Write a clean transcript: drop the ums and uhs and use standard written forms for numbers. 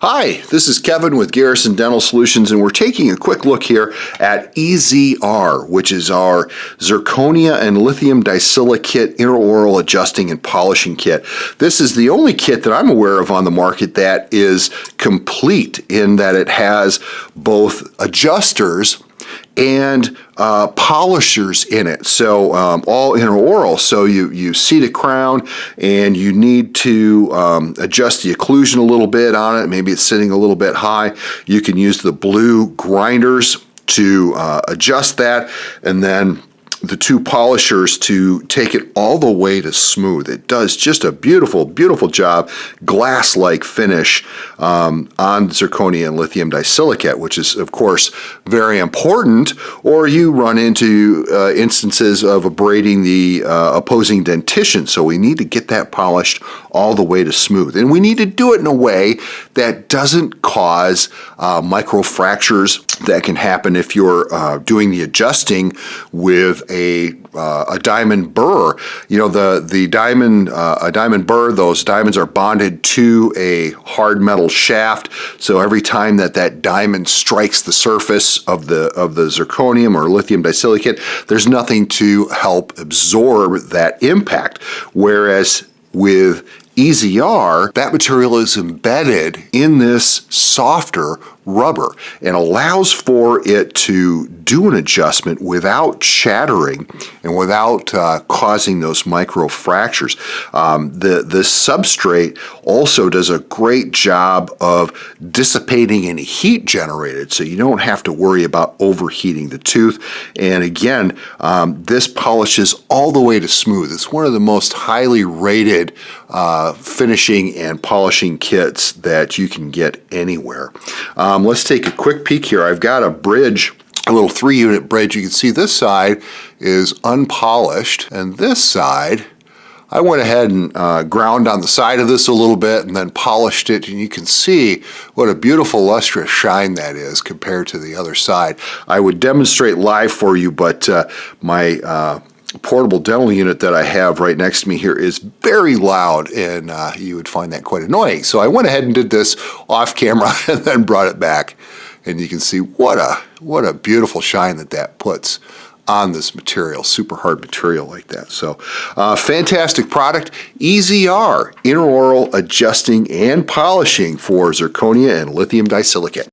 Hi, this is Kevin with Garrison Dental Solutions, and we're taking a quick look here at eZr, which is our zirconia and lithium disilicate intraoral adjusting and polishing kit. This is the only kit that I'm aware of on the market that is complete in that it has both adjusters and polishers in it, so all intraoral. So you seat a crown and you need to adjust the occlusion a little bit on it. Maybe it's sitting a little bit high. You can use the blue grinders to adjust that, and then the two polishers to take it all the way to smooth. It does just a beautiful, beautiful job, glass-like finish on zirconia and lithium disilicate, which is, of course, very important, or you run into instances of abrading the opposing dentition. So we need to get that polished all the way to smooth. And we need to do it in a way that doesn't cause microfractures that can happen if you're doing the adjusting with a diamond burr. You know, the diamond a diamond burr, those diamonds are bonded to a hard metal shaft. So every time that diamond strikes the surface of the zirconium or lithium disilicate, there's nothing to help absorb that impact. Whereas with eZr, that material is embedded in this softer rubber and allows for it to do an adjustment without shattering and without causing those micro fractures. The substrate also does a great job of dissipating any heat generated, so you don't have to worry about overheating the tooth. And again, this polishes all the way to smooth. It's one of the most highly rated finishing and polishing kits that you can get anywhere. Let's take a quick peek here. I've got a bridge, a little 3-unit bridge. You can see this side is unpolished, and this side, I went ahead and ground on the side of this a little bit and then polished it, and you can see what a beautiful lustrous shine that is compared to the other side. I would demonstrate live for you, but my portable dental unit that I have right next to me here is very loud, and you would find that quite annoying. So I went ahead and did this off camera and then brought it back, and you can see what a beautiful shine that puts on this material, super hard material like that. So fantastic product, eZr, intraoral adjusting and polishing for zirconia and lithium disilicate.